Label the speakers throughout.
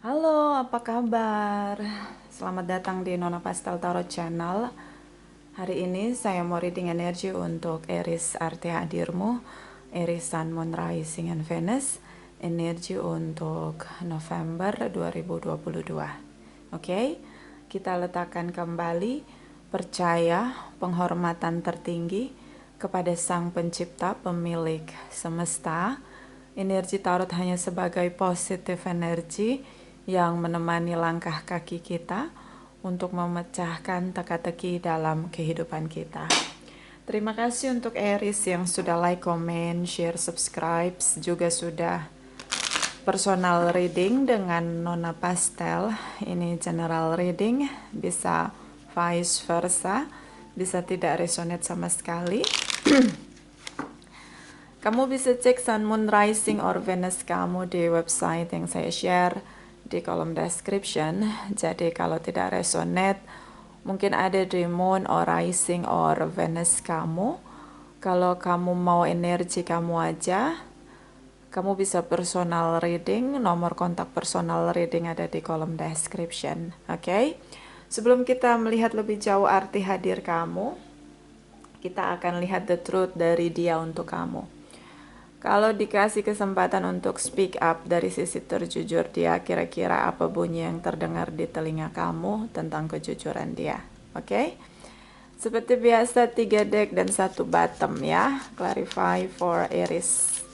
Speaker 1: Halo, apa kabar? Selamat datang di Nona Pastel Tarot Channel. Hari ini saya mau reading energi untuk Aries Arti Hadirmu, Aries Sun, Moon, Rising, and Venus. Energi untuk November 2022. Oke, kita letakkan kembali percaya, penghormatan tertinggi kepada Sang Pencipta, pemilik semesta. Energi tarot hanya sebagai positif energi yang menemani langkah kaki kita untuk memecahkan teka-teki dalam kehidupan kita. Terima kasih untuk Aries yang sudah like, comment, share, subscribe, juga sudah personal reading dengan Nona Pastel. Ini general reading, bisa vice versa, bisa tidak resonate sama sekali. Kamu bisa cek Sun, Moon, Rising, or Venus kamu di website yang saya share di kolom description. Jadi kalau tidak resonate, mungkin ada di Moon or Rising or Venus kamu. Kalau kamu mau energi kamu aja, kamu bisa personal reading. Nomor kontak personal reading ada di kolom description. Oke? Sebelum kita melihat lebih jauh arti hadir kamu, kita akan lihat the truth dari dia untuk kamu. Kalau dikasih kesempatan untuk speak up dari sisi terjujur dia, kira-kira apa bunyi yang terdengar di telinga kamu tentang kejujuran dia? Oke? Seperti biasa 3 deck dan 1 bottom ya. Clarify for Aries.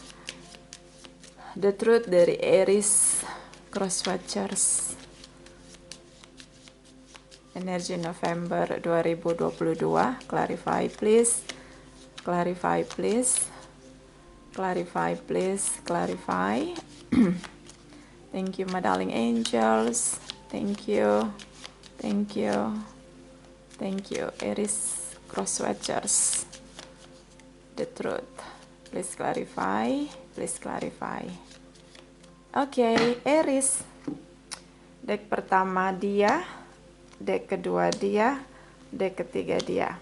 Speaker 1: The truth dari Aries Cross Watchers. Energi November 2022. Clarify please. Clarify please. Clarify please, clarify. Thank you my darling angels. Thank you. Thank you. Thank you Aries Cross Watchers. The truth. Please clarify. Please clarify. Oke, Aries. Deck pertama dia, deck kedua dia, deck ketiga dia.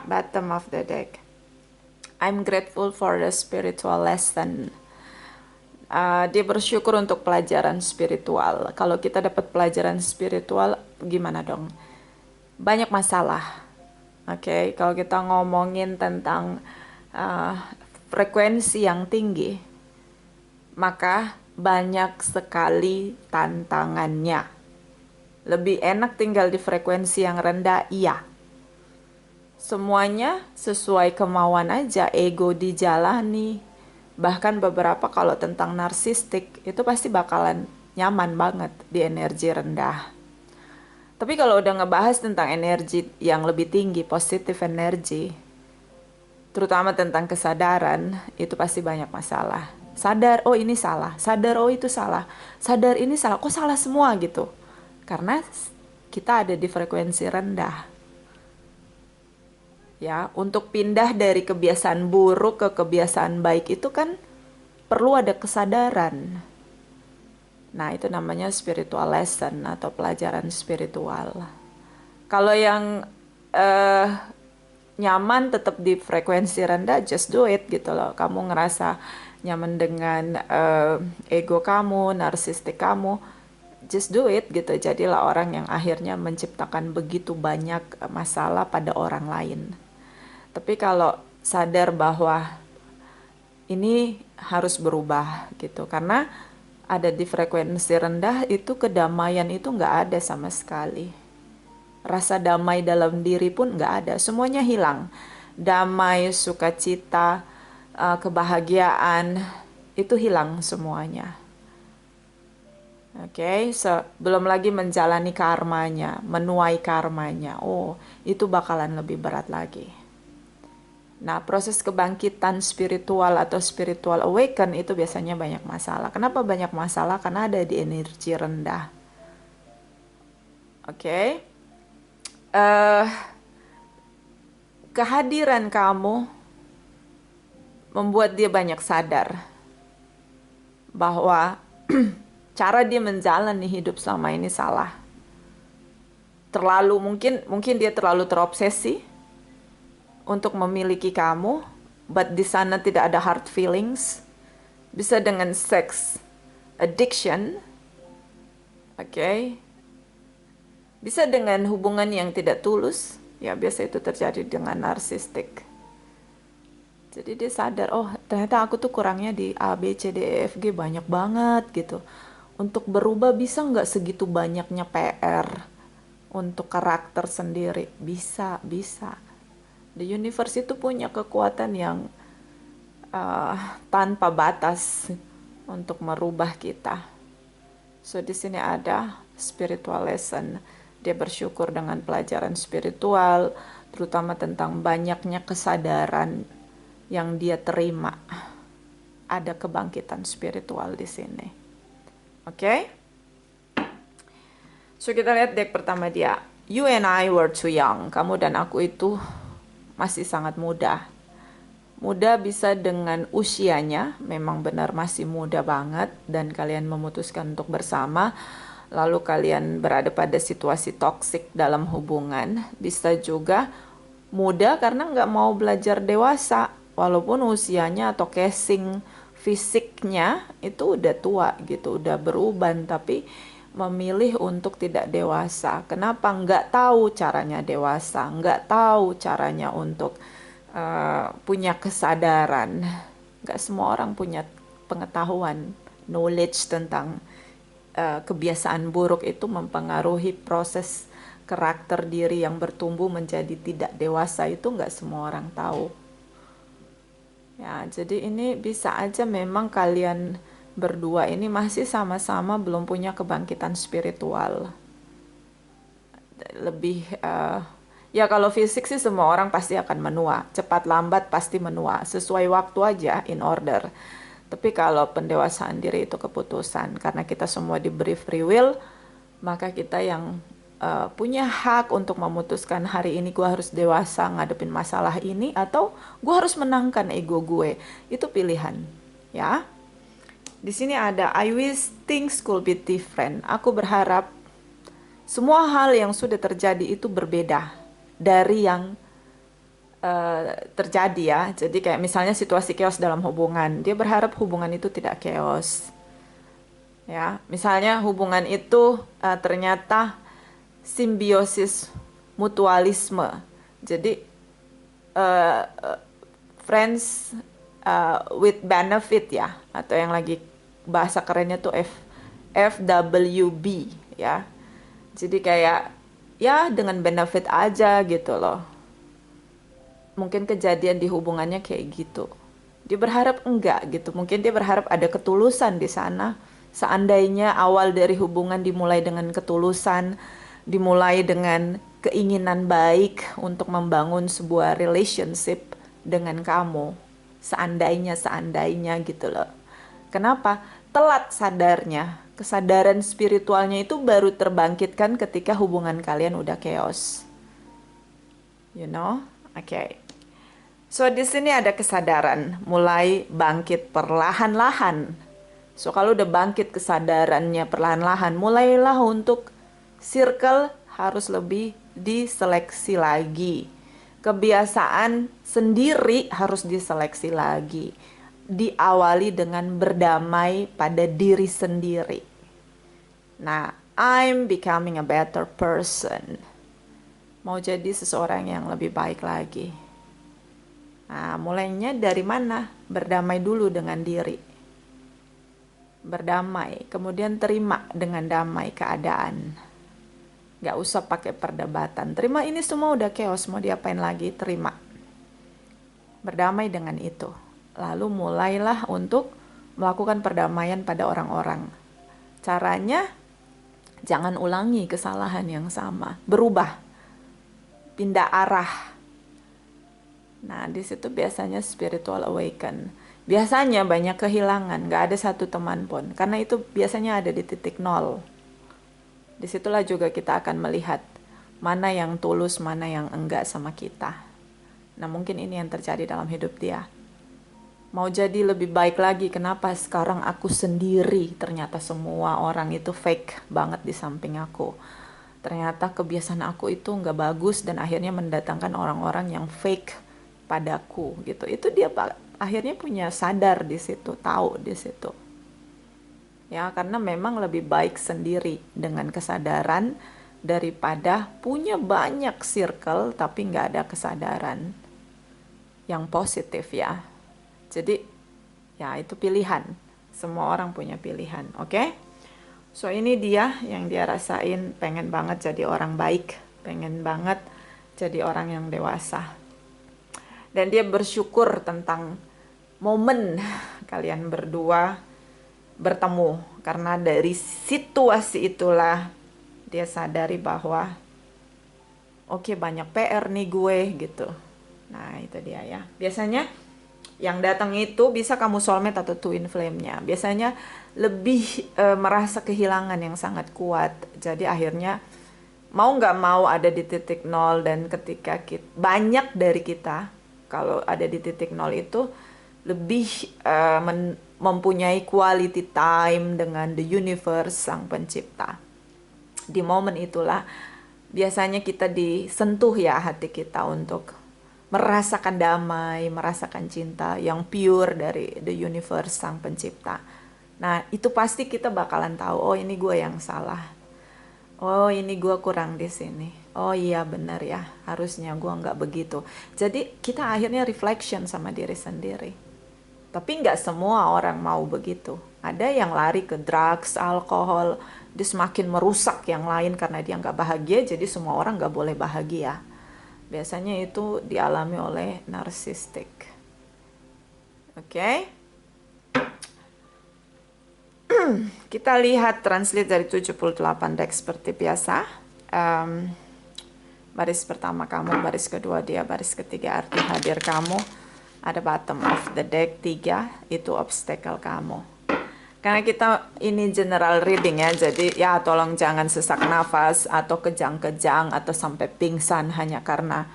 Speaker 1: Bottom of the deck. I'm grateful for the spiritual lesson. Dia bersyukur untuk pelajaran spiritual. Kalau kita dapat pelajaran spiritual, gimana dong? Banyak masalah. Oke, kalau kita ngomongin tentang frekuensi yang tinggi, maka banyak sekali tantangannya. Lebih enak tinggal di frekuensi yang rendah, iya. Semuanya sesuai kemauan aja, ego dijalani. Bahkan beberapa kalau tentang narsistik, itu pasti bakalan nyaman banget di energi rendah. Tapi kalau udah ngebahas tentang energi yang lebih tinggi, positif energi, terutama tentang kesadaran, itu pasti banyak masalah. Sadar, oh ini salah. Sadar, oh itu salah. Sadar ini salah, kok salah semua gitu. Karena kita ada di frekuensi rendah. Ya, untuk pindah dari kebiasaan buruk ke kebiasaan baik itu kan perlu ada kesadaran. Nah, itu namanya spiritual lesson atau pelajaran spiritual. Kalau yang nyaman tetap di frekuensi rendah, just do it gitu loh. Kamu ngerasa nyaman dengan ego kamu, narsistik kamu, just do it gitu. Jadilah orang yang akhirnya menciptakan begitu banyak masalah pada orang lain. Tapi kalau sadar bahwa ini harus berubah gitu, karena ada di frekuensi rendah itu kedamaian itu nggak ada sama sekali. Rasa damai dalam diri pun nggak ada, semuanya hilang. Damai, sukacita, kebahagiaan itu hilang semuanya. Oke, belum lagi menjalani karmanya, menuai karmanya. Oh, itu bakalan lebih berat lagi. Nah, proses kebangkitan spiritual atau spiritual awaken itu biasanya banyak masalah. Kenapa banyak masalah? Karena ada di energi rendah. Oke. Kehadiran kamu membuat dia banyak sadar bahwa cara dia menjalani hidup selama ini salah. Terlalu mungkin dia terlalu terobsesi untuk memiliki kamu, but di sana tidak ada hard feelings. Bisa dengan sex addiction, Oke. Bisa dengan hubungan yang tidak tulus, ya biasa itu terjadi dengan narsistik. Jadi dia sadar, oh ternyata aku tuh kurangnya di A, B, C, D, E, F, G banyak banget gitu. Untuk berubah bisa nggak segitu banyaknya PR untuk karakter sendiri? Bisa, bisa. The universe itu punya kekuatan yang uh, tanpa batas untuk merubah kita. So di sini ada spiritual lesson. Dia bersyukur dengan pelajaran spiritual, terutama tentang banyaknya kesadaran yang dia terima. Ada kebangkitan spiritual di sini. Oke? So kita lihat deck pertama dia. You and I were too young. Kamu dan aku itu masih sangat muda. Muda bisa dengan usianya, memang benar masih muda banget, dan kalian memutuskan untuk bersama, lalu kalian berada pada situasi toksik dalam hubungan. Bisa juga muda karena nggak mau belajar dewasa, walaupun usianya atau casing fisiknya itu udah tua gitu, udah beruban, tapi memilih untuk tidak dewasa. Kenapa? Nggak tahu caranya dewasa, nggak tahu caranya untuk punya kesadaran. Gak semua orang punya pengetahuan, knowledge tentang kebiasaan buruk itu mempengaruhi proses karakter diri yang bertumbuh menjadi tidak dewasa, itu gak semua orang tahu. Ya, jadi ini bisa aja memang kalian berdua ini masih sama-sama belum punya kebangkitan spiritual. Lebih ya kalau fisik sih semua orang pasti akan menua, cepat lambat pasti menua, sesuai waktu aja, in order. Tapi kalau pendewasaan diri itu keputusan, karena kita semua diberi free will, maka kita yang punya hak untuk memutuskan hari ini gue harus dewasa ngadepin masalah ini, atau gue harus menangkan ego gue. Itu pilihan, ya. Di sini ada I wish things could be different. Aku berharap semua hal yang sudah terjadi itu berbeda dari yang terjadi ya. Jadi kayak misalnya situasi chaos dalam hubungan, dia berharap hubungan itu tidak chaos. Ya, misalnya hubungan itu ternyata simbiosis mutualisme. Jadi friends with benefit ya, atau yang lagi bahasa kerennya tuh FWB ya. Jadi kayak ya dengan benefit aja gitu loh. Mungkin kejadian di hubungannya kayak gitu. Dia berharap enggak gitu. Mungkin dia berharap ada ketulusan di sana. Seandainya awal dari hubungan dimulai dengan ketulusan, dimulai dengan keinginan baik untuk membangun sebuah relationship dengan kamu. Seandainya gitu loh. Kenapa? Telat sadarnya. Kesadaran spiritualnya itu baru terbangkitkan ketika hubungan kalian udah chaos. You know? Oke. So di sini ada kesadaran mulai bangkit perlahan-lahan. So kalau udah bangkit kesadarannya perlahan-lahan, mulailah untuk circle harus lebih diseleksi lagi. Kebiasaan sendiri harus diseleksi lagi. Diawali dengan berdamai pada diri sendiri. Nah, I'm becoming a better person. Mau jadi seseorang yang lebih baik lagi. Nah, mulainya dari mana? Berdamai dulu dengan diri. Berdamai, kemudian terima dengan damai keadaan. Gak usah pakai perdebatan. Terima ini semua udah chaos, mau diapain lagi? Terima. Berdamai dengan itu. Lalu mulailah untuk melakukan perdamaian pada orang-orang. Caranya, jangan ulangi kesalahan yang sama. Berubah. Pindah arah. Nah, di situ biasanya spiritual awaken. Biasanya banyak kehilangan, gak ada satu teman pun. Karena itu biasanya ada di titik nol. Disitulah juga kita akan melihat mana yang tulus, mana yang enggak sama kita. Nah, mungkin ini yang terjadi dalam hidup dia. Mau jadi lebih baik lagi, kenapa sekarang aku sendiri? Ternyata semua orang itu fake banget di samping aku. Ternyata kebiasaan aku itu nggak bagus dan akhirnya mendatangkan orang-orang yang fake padaku gitu. Itu dia akhirnya punya sadar di situ, tahu di situ. Ya, karena memang lebih baik sendiri dengan kesadaran daripada punya banyak circle tapi nggak ada kesadaran yang positif ya. Jadi ya itu pilihan. Semua orang punya pilihan, oke? So ini dia yang dia rasain, pengen banget jadi orang baik, pengen banget jadi orang yang dewasa. Dan dia bersyukur tentang momen kalian berdua bertemu, karena dari situasi itulah dia sadari bahwa oke, banyak PR nih gue gitu. Nah itu dia ya. Biasanya yang datang itu bisa kamu soulmate atau twin flame-nya. Biasanya lebih merasa kehilangan yang sangat kuat. Jadi akhirnya mau nggak mau ada di titik nol, dan ketika banyak dari kita kalau ada di titik nol itu lebih mempunyai quality time dengan the universe, sang pencipta. Di momen itulah biasanya kita disentuh ya hati kita untuk merasakan damai, merasakan cinta yang pure dari the universe, sang pencipta. Nah itu pasti kita bakalan tahu, oh ini gue yang salah, oh ini gue kurang di sini, oh iya benar ya, harusnya gue nggak begitu. Jadi kita akhirnya reflection sama diri sendiri. Tapi nggak semua orang mau begitu. Ada yang lari ke drugs, alkohol, dia semakin merusak yang lain karena dia nggak bahagia, jadi semua orang nggak boleh bahagia. Biasanya itu dialami oleh narsistik. Oke? Kita lihat translate dari 78 deck seperti biasa. Baris pertama kamu, baris kedua dia, baris ketiga arti hadir kamu. Ada bottom of the deck 3, itu obstacle kamu. Karena kita ini general reading ya, jadi ya tolong jangan sesak nafas atau kejang-kejang atau sampai pingsan hanya karena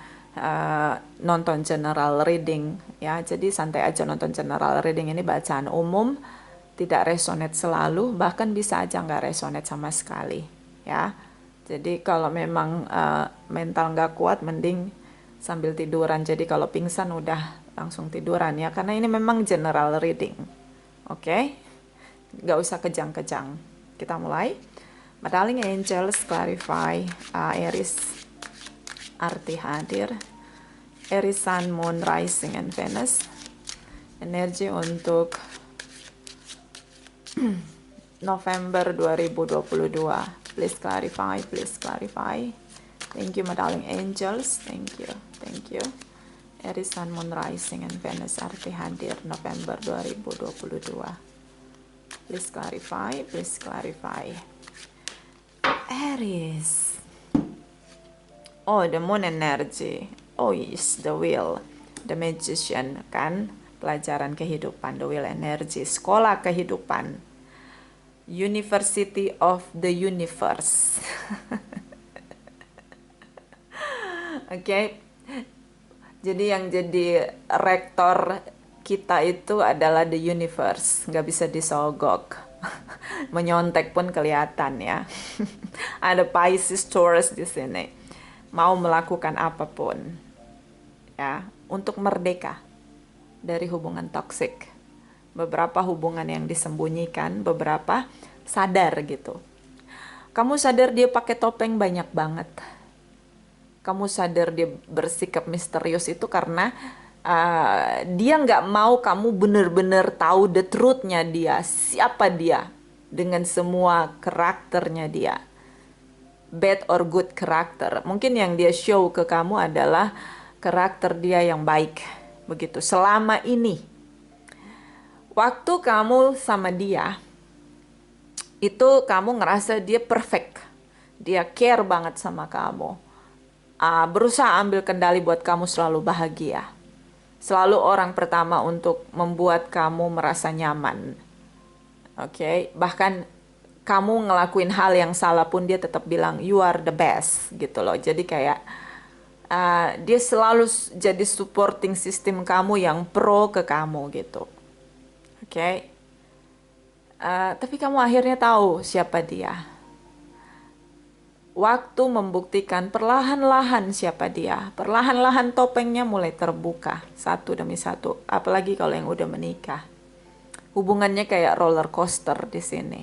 Speaker 1: nonton general reading ya. Jadi santai aja, nonton general reading ini bacaan umum, tidak resonate selalu, bahkan bisa aja nggak resonate sama sekali ya. Jadi kalau memang mental nggak kuat, mending sambil tiduran. Jadi kalau pingsan udah langsung tiduran ya, karena ini memang general reading. Oke? Nggak usah kejang-kejang. Kita mulai. My darling angels, clarify Aries arti hadir, Aries Sun, Moon, Rising, and Venus. Energi untuk November 2022. Please clarify, please clarify. Thank you my darling angels. Thank you, thank you. Aries Sun, Moon, Rising, and Venus arti hadir November 2022. Please clarify, please clarify. Aries. Oh, the moon energy. Oh yes, the wheel. The magician, kan? Pelajaran kehidupan, the wheel energy. Sekolah kehidupan. University of the universe. Oke. Jadi yang jadi rektor kita itu adalah the universe, nggak bisa disogok. Menyontek pun kelihatan ya. Ada Pisces, Taurus di sini. Mau melakukan apapun ya untuk merdeka dari hubungan toksik. Beberapa hubungan yang disembunyikan, beberapa sadar gitu. Kamu sadar dia pakai topeng banyak banget. Kamu sadar dia bersikap misterius itu karena dia nggak mau kamu bener-bener tahu the truth-nya dia, siapa dia, dengan semua karakternya dia, bad or good karakter. Mungkin yang dia show ke kamu adalah karakter dia yang baik, begitu. Selama ini, waktu kamu sama dia, itu kamu ngerasa dia perfect, dia care banget sama kamu. Berusaha ambil kendali buat kamu selalu bahagia. Selalu orang pertama untuk membuat kamu merasa nyaman. Oke, bahkan kamu ngelakuin hal yang salah pun dia tetap bilang you are the best gitu loh. Jadi kayak dia selalu jadi supporting system kamu yang pro ke kamu gitu. Oke. Tapi kamu akhirnya tahu siapa dia. Waktu membuktikan perlahan-lahan siapa dia. Perlahan-lahan topengnya mulai terbuka satu demi satu. Apalagi kalau yang udah menikah. Hubungannya kayak roller coaster di sini.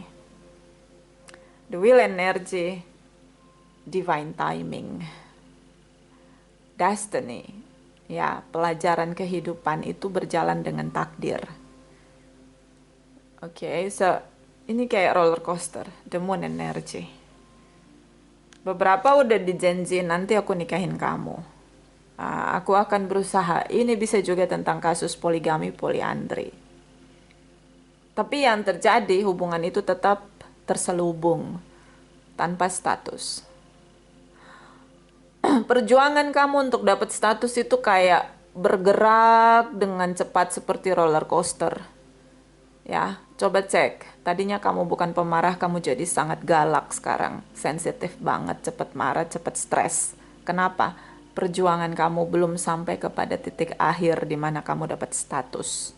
Speaker 1: The will energy, divine timing, destiny. Ya, pelajaran kehidupan itu berjalan dengan takdir. Oke, so ini kayak roller coaster, the moon energy. Beberapa udah dijanji nanti aku nikahin kamu. Aku akan berusaha. Ini bisa juga tentang kasus poligami, poliandri. Tapi yang terjadi hubungan itu tetap terselubung tanpa status. Perjuangan kamu untuk dapat status itu kayak bergerak dengan cepat seperti roller coaster. Ya, coba cek. Tadinya kamu bukan pemarah, kamu jadi sangat galak sekarang. Sensitif banget, cepat marah, cepat stres. Kenapa? Perjuangan kamu belum sampai kepada titik akhir di mana kamu dapat status.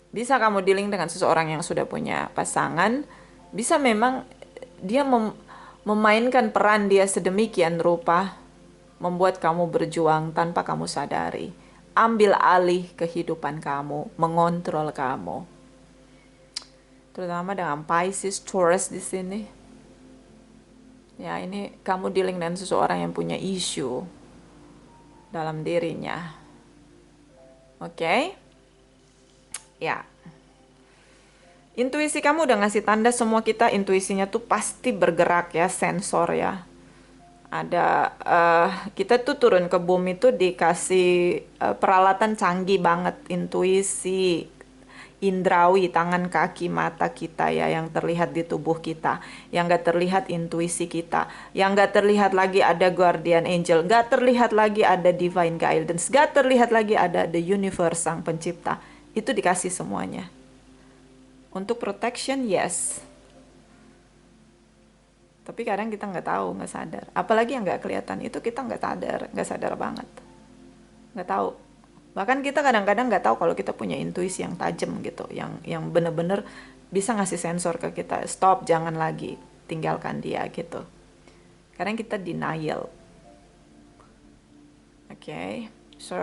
Speaker 1: Bisa kamu dealing dengan seseorang yang sudah punya pasangan, bisa memang dia memainkan peran dia sedemikian rupa, membuat kamu berjuang tanpa kamu sadari. Ambil alih kehidupan kamu, mengontrol kamu. Terutama dengan Pisces, Taurus di sini. Ya, ini kamu dealing dengan seseorang yang punya isu dalam dirinya. Oke? Ya. Intuisi kamu udah ngasih tanda semua kita intuisinya tuh pasti bergerak ya, sensor ya. Ada kita tuh turun ke bumi tuh dikasih peralatan canggih banget, intuisi, indrawi, tangan, kaki, mata kita ya, yang terlihat di tubuh kita, yang gak terlihat intuisi kita, yang gak terlihat lagi ada guardian angel, gak terlihat lagi ada divine guidance, gak terlihat lagi ada the universe, sang pencipta. Itu dikasih semuanya. Untuk protection, yes. Tapi kadang kita nggak tahu, nggak sadar. Apalagi yang nggak kelihatan, itu kita nggak sadar banget. Nggak tahu. Bahkan kita kadang-kadang nggak tahu kalau kita punya intuisi yang tajam gitu, yang bener-bener bisa ngasih sensor ke kita. Stop, jangan lagi, tinggalkan dia gitu. Kadang kita denial. Oke, so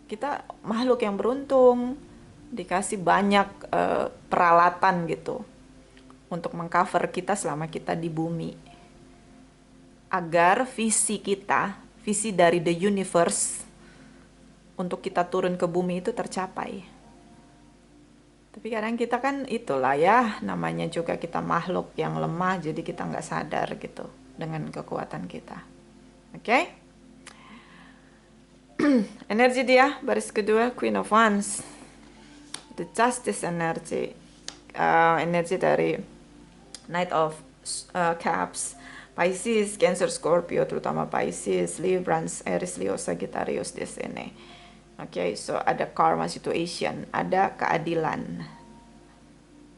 Speaker 1: kita makhluk yang beruntung, dikasih banyak peralatan gitu untuk mengcover kita selama kita di bumi, agar visi kita, visi dari the universe untuk kita turun ke bumi itu tercapai. Tapi kadang kita kan itulah ya, namanya juga kita makhluk yang lemah, jadi kita nggak sadar gitu dengan kekuatan kita. Oke? Energi dia, baris kedua, Queen of Wands. The Justice energy. Energi dari Knight of Cups. Pisces, Cancer, Scorpio, terutama Pisces, Libra, Aries, Leo, Sagittarius di sini. Oke, so ada karma situation, ada keadilan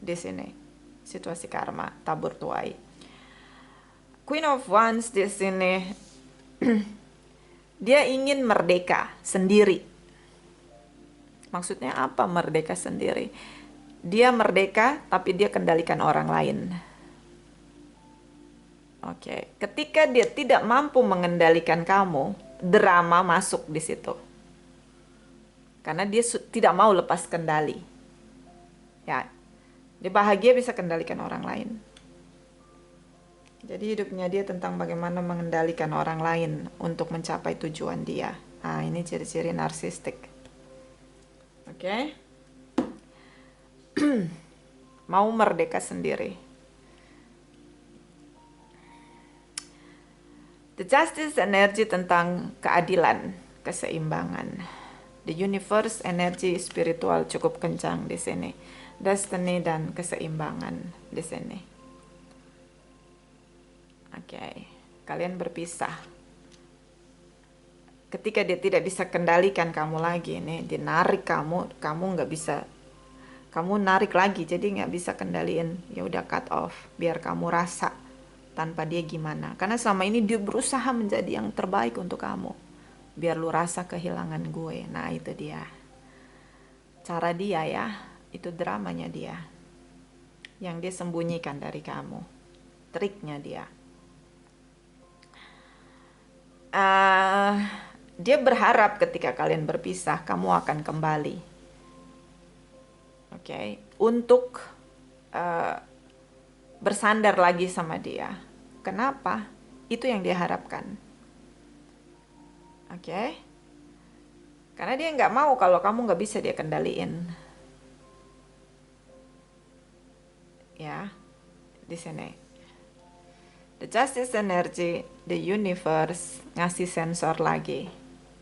Speaker 1: di sini. Situasi karma, tabur tuai. Queen of Wands di sini, dia ingin merdeka sendiri. Maksudnya apa merdeka sendiri? Dia merdeka, tapi dia kendalikan orang lain. Oke, ketika dia tidak mampu mengendalikan kamu, drama masuk di situ. Karena dia tidak mau lepas kendali. Ya, dia bahagia bisa kendalikan orang lain. Jadi hidupnya dia tentang bagaimana mengendalikan orang lain untuk mencapai tujuan dia. Nah, ini ciri-ciri narsistik. Oke. Mau merdeka sendiri. The Justice energi tentang keadilan, keseimbangan. The Universe energi spiritual cukup kencang di sini. Destiny dan keseimbangan di sini. Oke, kalian berpisah. Ketika dia tidak bisa kendalikan kamu lagi, nih, dia narik kamu nggak bisa, kamu narik lagi, jadi nggak bisa kendaliin. Ya udah cut off, biar kamu rasa. Tanpa dia gimana, karena selama ini dia berusaha menjadi yang terbaik untuk kamu, biar lu rasa kehilangan gue. Nah itu dia cara dia ya, itu dramanya dia yang dia sembunyikan dari kamu, triknya dia. Dia berharap ketika kalian berpisah kamu akan kembali, Oke, untuk bersandar lagi sama dia. Kenapa? Itu yang dia harapkan. Oke, karena dia nggak mau kalau kamu nggak bisa dia kendaliin. Ya, di sini. The Justice Energy, the universe ngasih sensor lagi.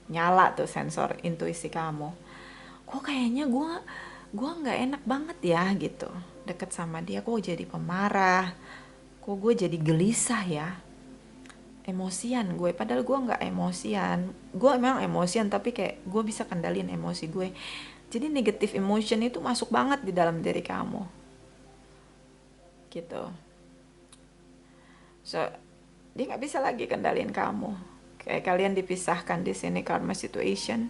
Speaker 1: Nyala tuh sensor intuisi kamu. Kok kayaknya gue nggak enak banget ya gitu. Deket sama dia kok jadi pemarah. Kok gue jadi gelisah ya. Emosian gue, padahal gue nggak emosian. Gue memang emosian tapi kayak gue bisa kendalin emosi gue. Jadi negative emotion itu masuk banget di dalam diri kamu. Gitu. So, dia nggak bisa lagi kendalin kamu. Kayak kalian dipisahkan di sini karma situation.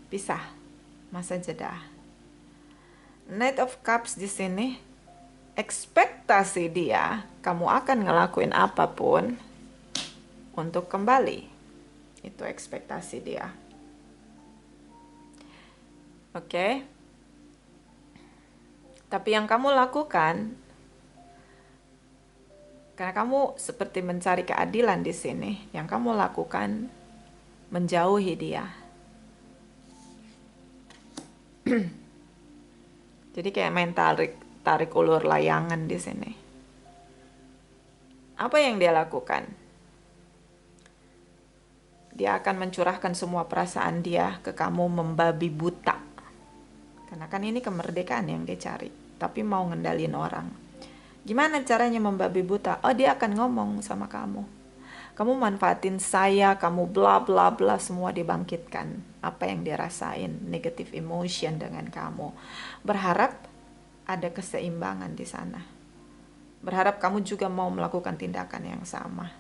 Speaker 1: Pisah. Masa jeda. Knight of Cups di sini, ekspektasi dia, kamu akan ngelakuin apapun untuk kembali. Itu ekspektasi dia. Oke. Tapi yang kamu lakukan, karena kamu seperti mencari keadilan di sini, yang kamu lakukan menjauhi dia. Jadi kayak main tarik ulur layangan di sini. Apa yang dia lakukan? Dia akan mencurahkan semua perasaan dia ke kamu membabi buta. Karena kan ini kemerdekaan yang dia cari, tapi mau ngendalin orang. Gimana caranya membabi buta? Oh, dia akan ngomong sama kamu. Kamu manfaatin saya, kamu bla bla bla, semua dibangkitkan. Apa yang dia rasain, negative emotion dengan kamu. Berharap ada keseimbangan di sana. Berharap kamu juga mau melakukan tindakan yang sama.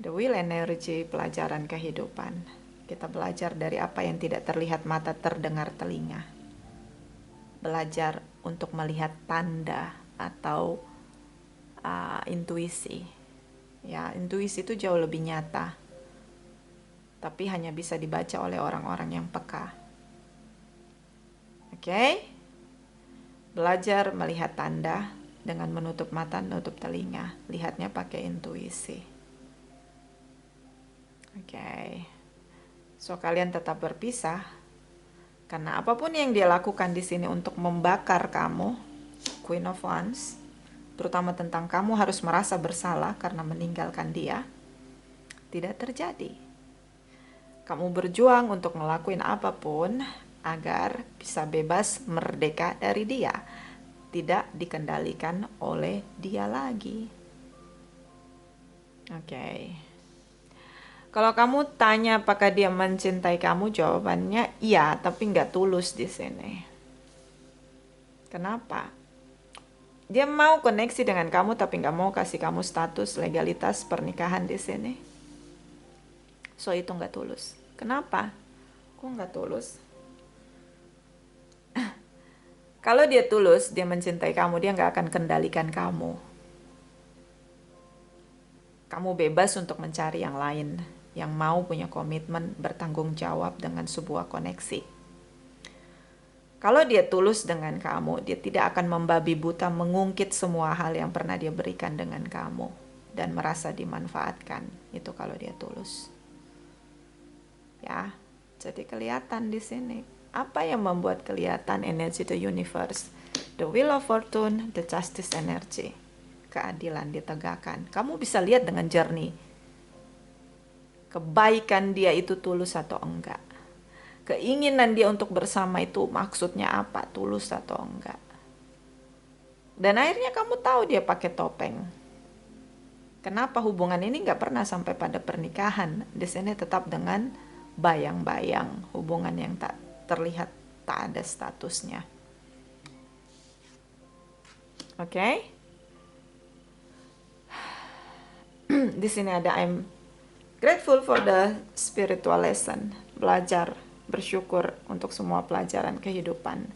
Speaker 1: The Wheel Energy, pelajaran kehidupan. Kita belajar dari apa yang tidak terlihat mata, terdengar telinga. Belajar untuk melihat tanda atau intuisi. Ya, intuisi itu jauh lebih nyata. Tapi hanya bisa dibaca oleh orang-orang yang peka. Oke? Belajar melihat tanda dengan menutup mata, menutup telinga. Lihatnya pakai intuisi. Oke. So kalian tetap berpisah karena apapun yang dia lakukan di sini untuk membakar kamu, Queen of Wands, terutama tentang kamu harus merasa bersalah karena meninggalkan dia, tidak terjadi. Kamu berjuang untuk ngelakuin apapun agar bisa bebas merdeka dari dia, tidak dikendalikan oleh dia lagi. Oke. Kalau kamu tanya apakah dia mencintai kamu, jawabannya iya, tapi nggak tulus di sini. Kenapa? Dia mau koneksi dengan kamu, tapi nggak mau kasih kamu status legalitas pernikahan di sini. So itu nggak tulus. Kenapa? Kok nggak tulus? Kalau dia tulus, dia mencintai kamu, dia nggak akan kendalikan kamu. Kamu bebas untuk mencari yang lain, yang mau punya komitmen bertanggung jawab dengan sebuah koneksi. Kalau dia tulus dengan kamu, dia tidak akan membabi buta mengungkit semua hal yang pernah dia berikan dengan kamu dan merasa dimanfaatkan. Itu kalau dia tulus. Ya, jadi kelihatan di sini. Apa yang membuat kelihatan energi the universe? The Wheel of Fortune, the Justice Energy. Keadilan ditegakkan. Kamu bisa lihat dengan jernih. Kebaikan dia itu tulus atau enggak. Keinginan dia untuk bersama itu maksudnya apa? Tulus atau enggak. Dan akhirnya kamu tahu dia pakai topeng. Kenapa hubungan ini nggak pernah sampai pada pernikahan? Di sini tetap dengan bayang-bayang, hubungan yang tak terlihat, tak ada statusnya. Oke? Di sini ada I'm grateful for the spiritual lesson. Belajar, bersyukur untuk semua pelajaran kehidupan.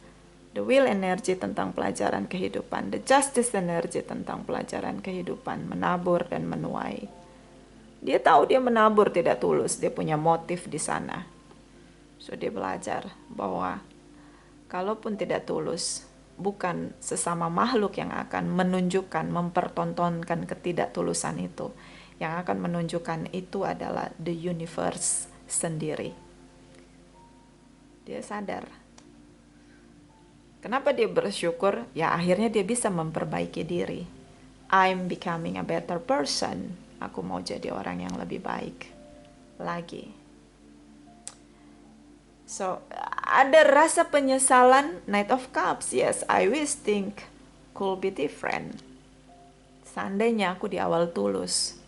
Speaker 1: The Wheel Energy tentang pelajaran kehidupan. The Justice Energy tentang pelajaran kehidupan. Menabur dan menuai. Dia tahu dia menabur tidak tulus. Dia punya motif di sana. So dia belajar bahwa kalaupun tidak tulus, bukan sesama makhluk yang akan menunjukkan, mempertontonkan ketidaktulusan itu. Yang akan menunjukkan itu adalah the universe sendiri. Dia sadar. Kenapa dia bersyukur? Ya akhirnya dia bisa memperbaiki diri. I'm becoming a better person. Aku mau jadi orang yang lebih baik lagi. So, ada rasa penyesalan, Knight of Cups. Yes, I wish things could be different. Seandainya aku di awal tulus.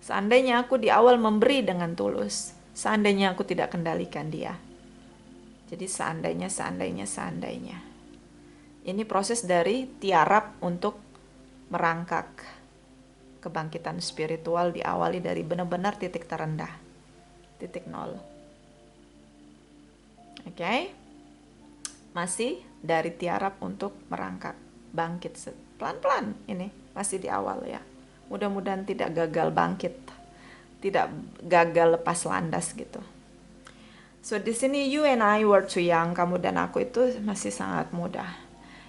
Speaker 1: Seandainya aku di awal memberi dengan tulus. Seandainya aku tidak kendalikan dia. Jadi seandainya. Ini proses dari tiarap untuk merangkak. Kebangkitan spiritual diawali dari benar-benar titik terendah. Titik nol. Oke. Masih dari tiarap untuk merangkak. Bangkit pelan-pelan ini. Masih di awal ya. Mudah-mudahan tidak gagal bangkit. Tidak gagal lepas landas gitu. So di sini you and I were too young. Kamu dan aku itu masih sangat muda.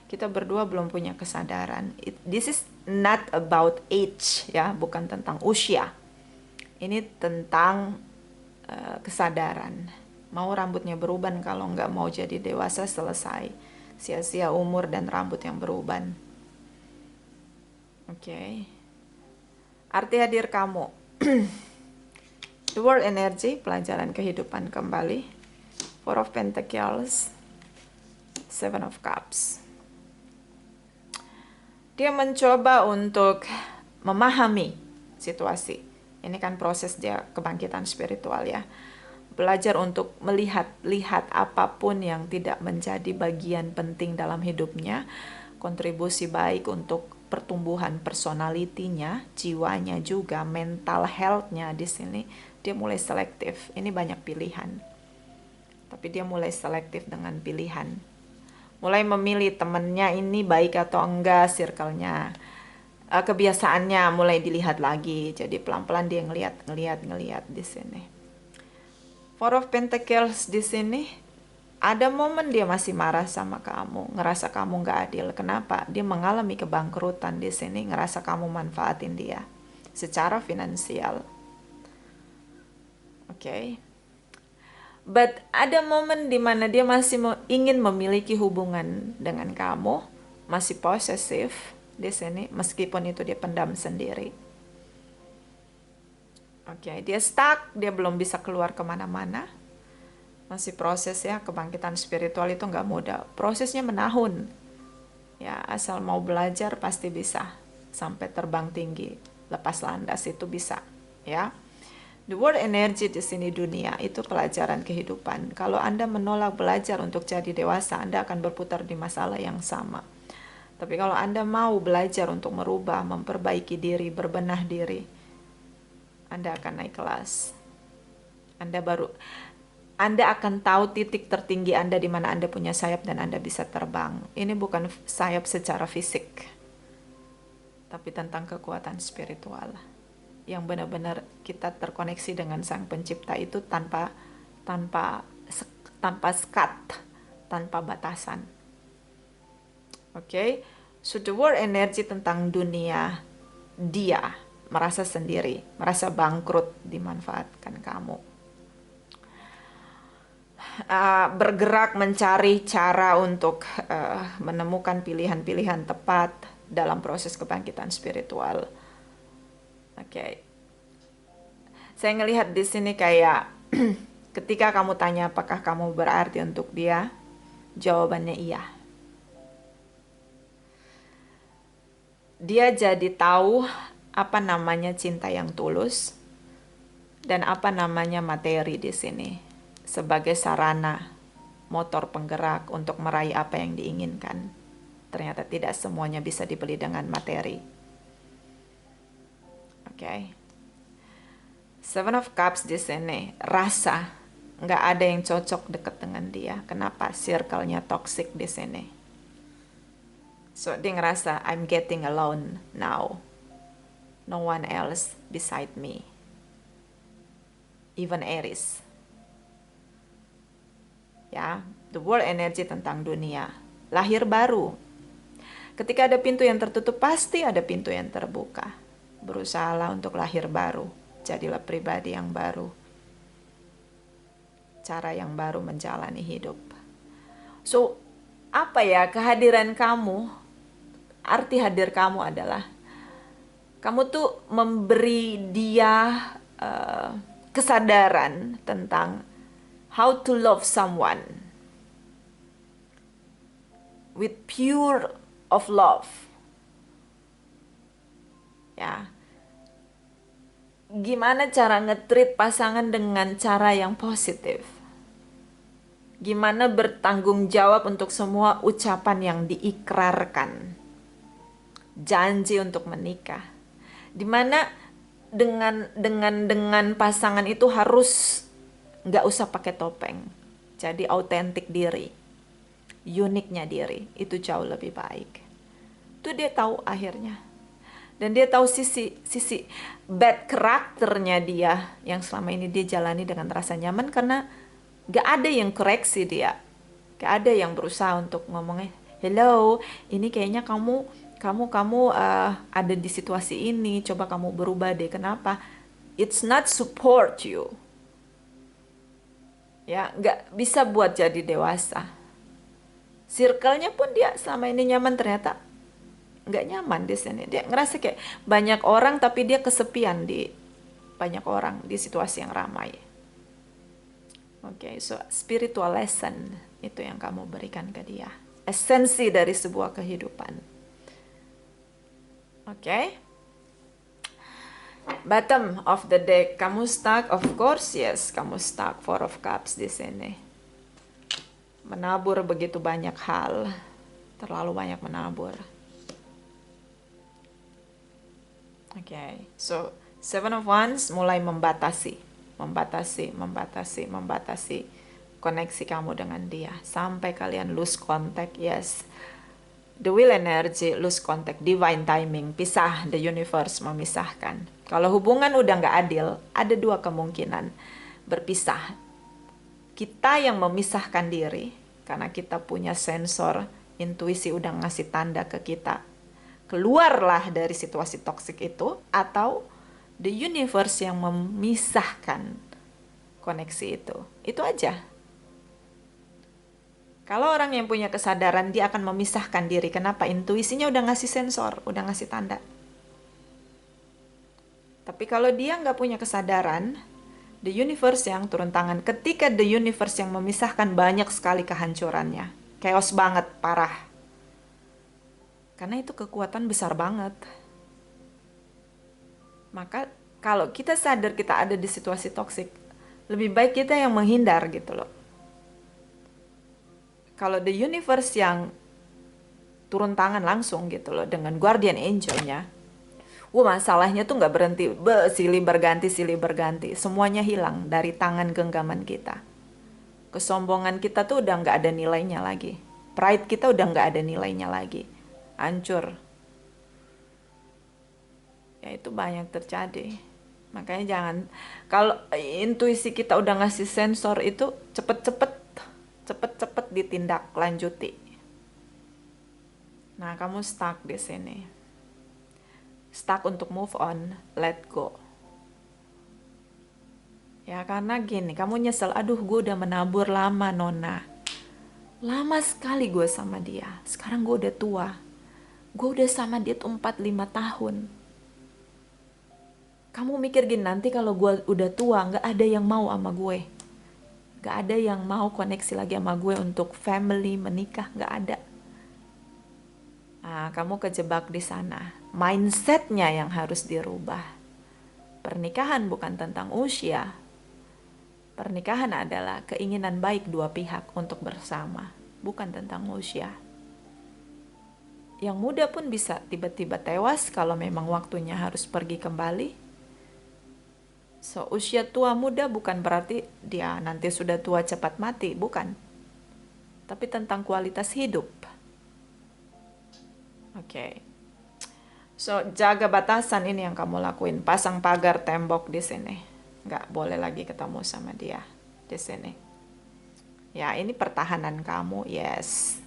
Speaker 1: Kita berdua belum punya kesadaran. This is not about age ya, bukan tentang usia. Ini tentang kesadaran. Mau rambutnya beruban kalau nggak mau jadi dewasa selesai. Sia-sia umur dan rambut yang beruban. Oke. Arti hadir kamu. The World Energy, pelajaran kehidupan kembali. Four of Pentacles, Seven of Cups. Dia mencoba untuk memahami situasi. Ini kan proses dia kebangkitan spiritual ya. Belajar untuk melihat apapun yang tidak menjadi bagian penting dalam hidupnya. Kontribusi baik untuk pertumbuhan personalitinya, jiwanya juga, mental health-nya di sini. Dia mulai selektif. Ini banyak pilihan. Tapi dia mulai selektif dengan pilihan. Mulai memilih temennya ini baik atau enggak, circle-nya. Kebiasaannya mulai dilihat lagi. Jadi pelan-pelan dia ngelihat di sini. Four of Pentacles di sini. Ada momen dia masih marah sama kamu, ngerasa kamu nggak adil. Kenapa? Dia mengalami kebangkrutan di sini, ngerasa kamu manfaatin dia secara finansial. Oke. But ada momen di mana dia masih ingin memiliki hubungan dengan kamu, masih posesif di sini, meskipun itu dia pendam sendiri. Oke, dia stuck, dia belum bisa keluar kemana-mana. Masih proses ya, kebangkitan spiritual itu nggak mudah. Prosesnya menahun. Ya, asal mau belajar pasti bisa. Sampai terbang tinggi, lepas landas itu bisa. Ya. The World Energy di sini dunia, itu pelajaran kehidupan. Kalau Anda menolak belajar untuk jadi dewasa, Anda akan berputar di masalah yang sama. Tapi kalau Anda mau belajar untuk merubah, memperbaiki diri, berbenah diri, Anda akan naik kelas. Anda akan tahu titik tertinggi Anda di mana Anda punya sayap dan Anda bisa terbang. Ini bukan sayap secara fisik, tapi tentang kekuatan spiritual. Yang benar-benar kita terkoneksi dengan Sang Pencipta itu tanpa sekat, tanpa batasan. Oke, so the World Energy tentang dunia, dia merasa sendiri, merasa bangkrut, dimanfaatkan kamu. Bergerak mencari cara untuk menemukan pilihan-pilihan tepat dalam proses kebangkitan spiritual. Oke. Saya ngelihat di sini kayak ketika kamu tanya apakah kamu berarti untuk dia, jawabannya iya. Dia jadi tahu apa namanya cinta yang tulus dan apa namanya materi di sini sebagai sarana, motor penggerak untuk meraih apa yang diinginkan. Ternyata tidak semuanya bisa dibeli dengan materi. Oke. Seven of Cups di sini, rasa nggak ada yang cocok deket dengan dia. Kenapa? Circle-nya toxic di sini. So dia ngerasa I'm getting alone now. No one else beside me. Even Aries. Ya, the world energy tentang dunia, lahir baru. Ketika ada pintu yang tertutup, pasti ada pintu yang terbuka. Berusahalah untuk lahir baru, jadilah pribadi yang baru, cara yang baru menjalani hidup. So, apa ya kehadiran kamu? Arti hadir kamu adalah kamu tuh memberi dia kesadaran tentang how to love someone with pure of love. Ya. Gimana cara nge-treat pasangan dengan cara yang positif? Gimana bertanggung jawab untuk semua ucapan yang diikrarkan? Janji untuk menikah. Dimana dengan pasangan itu harus nggak usah pakai topeng. Jadi autentik diri. Uniknya diri. Itu jauh lebih baik. Itu dia tahu akhirnya. Dan dia tahu sisi bad karakternya dia yang selama ini dia jalani dengan rasa nyaman karena gak ada yang koreksi dia. Gak ada yang berusaha untuk ngomongnya, hello, ini kayaknya kamu ada di situasi ini, coba kamu berubah deh. Kenapa? It's not support you. Ya, gak bisa buat jadi dewasa. Circle-nya pun dia selama ini nyaman, ternyata nggak nyaman di sini. Dia ngerasa kayak banyak orang tapi dia kesepian di banyak orang di situasi yang ramai. Oke, so spiritual lesson itu yang kamu berikan ke dia. Esensi dari sebuah kehidupan. Oke. Bottom of the deck, kamu stuck, of course yes, kamu stuck. Four of Cups di sini. Menabur begitu banyak hal, terlalu banyak menabur. Okay, so Seven of Wands mulai membatasi koneksi kamu dengan dia sampai kalian lose contact. Yes, the will energy lose contact, divine timing, pisah, the universe memisahkan. Kalau hubungan udah nggak adil, ada dua kemungkinan berpisah. Kita yang memisahkan diri karena kita punya sensor, intuisi udah ngasih tanda ke kita, keluarlah dari situasi toksik itu, atau the universe yang memisahkan koneksi itu. Itu aja. Kalau orang yang punya kesadaran, dia akan memisahkan diri. Kenapa? Intuisinya udah ngasih sensor, udah ngasih tanda. Tapi kalau dia nggak punya kesadaran, the universe yang turun tangan. Ketika the universe yang memisahkan, banyak sekali kehancurannya. Chaos banget, parah. Karena itu kekuatan besar banget. Maka kalau kita sadar kita ada di situasi toksik, lebih baik kita yang menghindar gitu loh. Kalau the universe yang turun tangan langsung gitu loh dengan guardian angelnya, masalahnya tuh nggak berhenti, silih berganti, semuanya hilang dari tangan genggaman kita. Kesombongan kita tuh udah nggak ada nilainya lagi, pride kita udah nggak ada nilainya lagi. Hancur. Ya itu banyak terjadi. Makanya jangan, kalau intuisi kita udah ngasih sensor itu, cepet-cepet ditindak lanjuti. Nah, kamu stuck di sini. Stuck untuk move on, let go. Ya karena gini, kamu nyesel, aduh gue udah menabur lama Nona. Lama sekali gue sama dia. Sekarang gue udah tua. Gue udah sama dia tuh 4-5 tahun. Kamu mikir gini, nanti kalau gue udah tua, gak ada yang mau sama gue. Gak ada yang mau koneksi lagi sama gue untuk family, menikah, gak ada. Nah, kamu kejebak di sana. Mindsetnya yang harus dirubah. Pernikahan bukan tentang usia. Pernikahan adalah keinginan baik dua pihak untuk bersama, bukan tentang usia. Yang muda pun bisa tiba-tiba tewas kalau memang waktunya harus pergi kembali. So, usia tua muda bukan berarti dia nanti sudah tua cepat mati, bukan. Tapi tentang kualitas hidup. Oke. So, jaga batasan, ini yang kamu lakuin. Pasang pagar tembok di sini. Nggak boleh lagi ketemu sama dia di sini. Ya, ini pertahanan kamu, yes.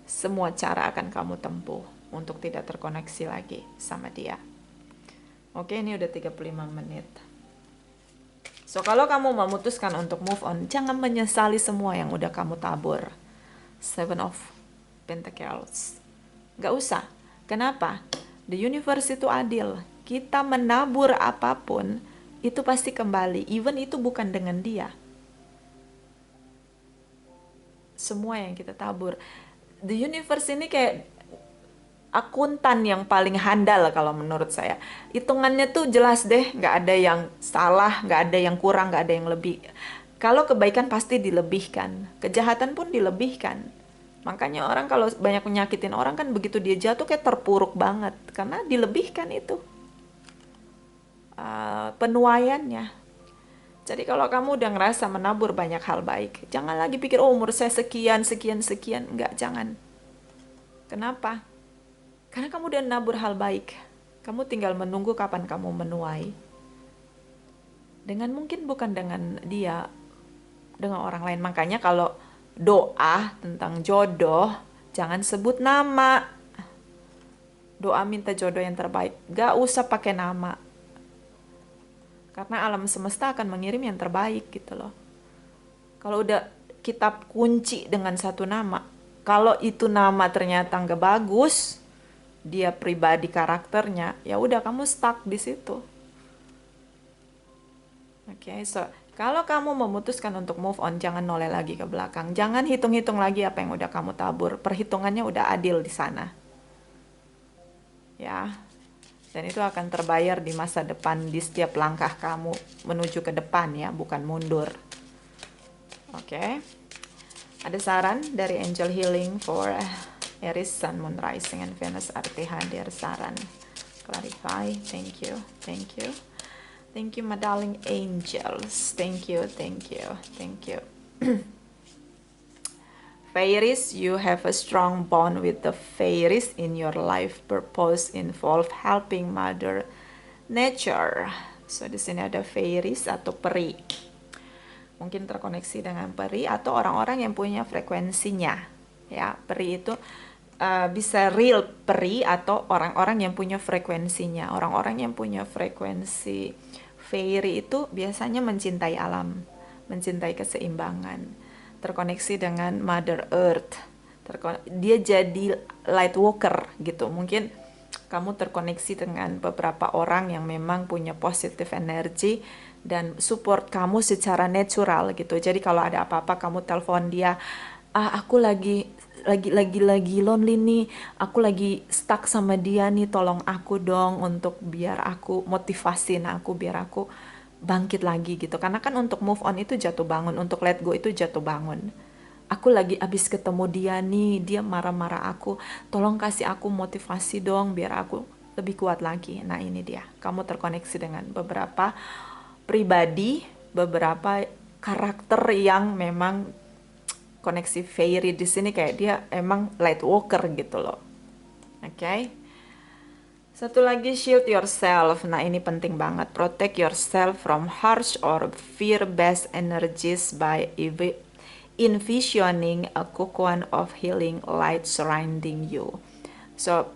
Speaker 1: Semua cara akan kamu tempuh untuk tidak terkoneksi lagi sama dia. Oke, ini udah 35 menit. So, kalau kamu memutuskan untuk move on, jangan menyesali semua yang udah kamu tabur. Seven of Pentacles. Gak usah. Kenapa? The universe itu adil. Kita menabur apapun, itu pasti kembali. Even itu bukan dengan dia. Semua yang kita tabur. The universe ini kayak akuntan yang paling handal kalau menurut saya. Hitungannya tuh jelas deh, nggak ada yang salah, nggak ada yang kurang, nggak ada yang lebih. Kalau kebaikan pasti dilebihkan, kejahatan pun dilebihkan. Makanya orang kalau banyak menyakitin orang kan begitu dia jatuh kayak terpuruk banget, karena dilebihkan itu penuaiannya. Jadi kalau kamu udah ngerasa menabur banyak hal baik, jangan lagi pikir, oh umur saya sekian, sekian, sekian. Enggak, jangan. Kenapa? Karena kamu udah nabur hal baik. Kamu tinggal menunggu kapan kamu menuai. Dengan mungkin bukan dengan dia, dengan orang lain. Makanya kalau doa tentang jodoh, jangan sebut nama. Doa minta jodoh yang terbaik. Gak usah pakai nama. Karena alam semesta akan mengirim yang terbaik gitu loh. Kalau udah kita kunci dengan satu nama, kalau itu nama ternyata nggak bagus, dia pribadi karakternya, ya udah kamu stuck di situ. Oke, so kalau kamu memutuskan untuk move on, jangan noleh lagi ke belakang. Jangan hitung-hitung lagi apa yang udah kamu tabur. Perhitungannya udah adil di sana. Ya. Dan itu akan terbayar di masa depan di setiap langkah kamu menuju ke depan ya, bukan mundur. Oke. Ada saran dari Angel Healing for Aries, Sun, Moon, Rising, and Venus RT hadir saran. Clarify. Thank you. Thank you. Thank you, my darling angels. Thank you, thank you, thank you. Fairies, you have a strong bond with the fairies in your life. Purpose involve helping Mother Nature. So di sini ada fairies atau peri. Mungkin terkoneksi dengan peri atau orang-orang yang punya frekuensinya. Ya, peri itu bisa real peri atau orang-orang yang punya frekuensinya. Orang-orang yang punya frekuensi fairy itu biasanya mencintai alam, mencintai keseimbangan, terkoneksi dengan Mother Earth. Dia jadi light worker gitu. Mungkin kamu terkoneksi dengan beberapa orang yang memang punya positive energy dan support kamu secara natural gitu. Jadi kalau ada apa-apa kamu telepon dia, aku lagi lonely nih, aku lagi stuck sama dia nih, tolong aku dong untuk biar aku motivasin aku biar aku bangkit lagi gitu. Karena kan untuk move on itu jatuh bangun, untuk let go itu jatuh bangun. Aku lagi abis ketemu dia nih, dia marah-marah aku, tolong kasih aku motivasi dong biar aku lebih kuat lagi. Nah ini dia, kamu terkoneksi dengan beberapa pribadi, beberapa karakter yang memang koneksi fairy di sini kayak dia emang light worker gitu loh. Oke. Satu lagi, shield yourself. Nah, ini penting banget. Protect yourself from harsh or fear-based energies by envisioning a cocoon of healing light surrounding you. So,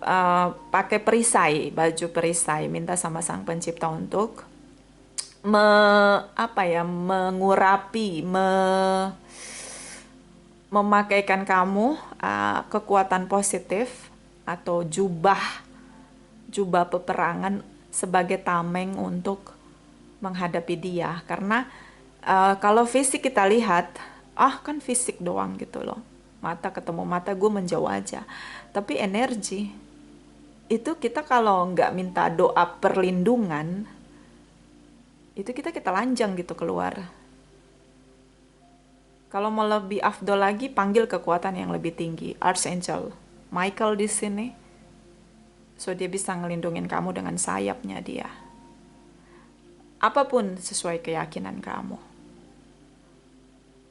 Speaker 1: pakai perisai, baju perisai. Minta sama Sang Pencipta untuk mengurapi, memakaikan kamu kekuatan positif atau jubah peperangan sebagai tameng untuk menghadapi dia. Karena kalau fisik kita lihat, kan fisik doang gitu loh, mata ketemu mata, gue menjauh aja. Tapi energi itu kita kalau nggak minta doa perlindungan, itu kita lanjang gitu keluar. Kalau mau lebih afdol lagi, panggil kekuatan yang lebih tinggi, Archangel Michael di sini. So dia bisa ngelindungin kamu dengan sayapnya dia. Apapun sesuai keyakinan kamu.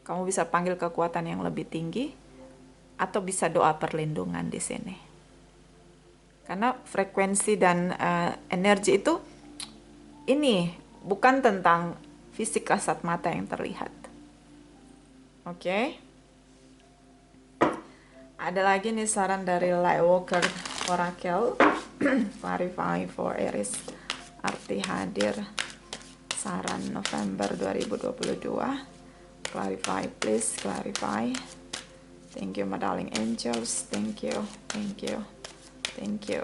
Speaker 1: Kamu bisa panggil kekuatan yang lebih tinggi atau bisa doa perlindungan di sini. Karena frekuensi dan energi itu ini bukan tentang fisik kasat mata yang terlihat. Oke. Ada lagi nih saran dari Lightworker Oracle. Clarify for Aries. Arti hadir. Saran November 2022. Clarify, please clarify. Thank you, my darling angels. Thank you, thank you, thank you.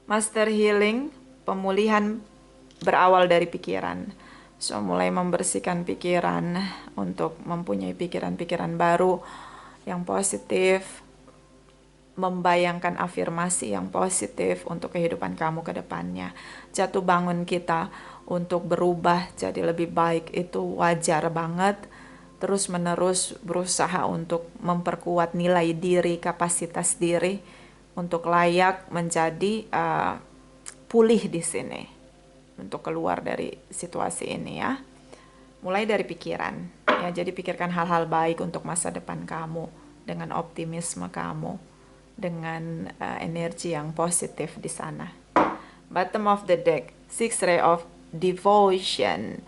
Speaker 1: Master healing, pemulihan berawal dari pikiran. So, mulai membersihkan pikiran untuk mempunyai pikiran-pikiran baru yang positif, membayangkan afirmasi yang positif untuk kehidupan kamu ke depannya. Jatuh bangun kita untuk berubah jadi lebih baik itu wajar banget. Terus menerus berusaha untuk memperkuat nilai diri, kapasitas diri untuk layak menjadi pulih di sini untuk keluar dari situasi ini ya. Mulai dari pikiran ya, jadi pikirkan hal-hal baik untuk masa depan kamu dengan optimisme kamu, dengan energi yang positif di sana. Bottom of the deck, six ray of devotion,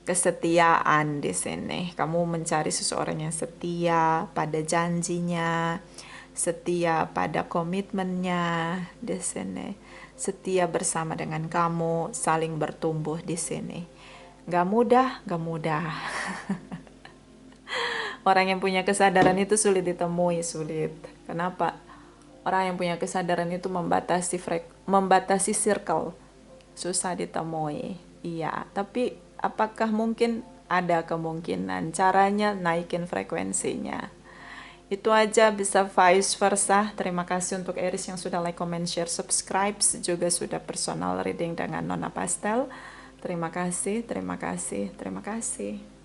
Speaker 1: kesetiaan di sini. Kamu mencari seseorang yang setia pada janjinya, setia pada komitmennya di sini, setia bersama dengan kamu, saling bertumbuh di sini. Gak mudah, gak mudah. Orang yang punya kesadaran itu sulit ditemui, sulit. Kenapa? Orang yang punya kesadaran itu membatasi circle, susah ditemui. Iya, tapi apakah mungkin ada kemungkinan caranya naikin frekuensinya? Itu aja, bisa vice versa. Terima kasih untuk Aries yang sudah like, comment, share, subscribe. Juga sudah personal reading dengan Nona Pastel. Terima kasih, terima kasih, terima kasih.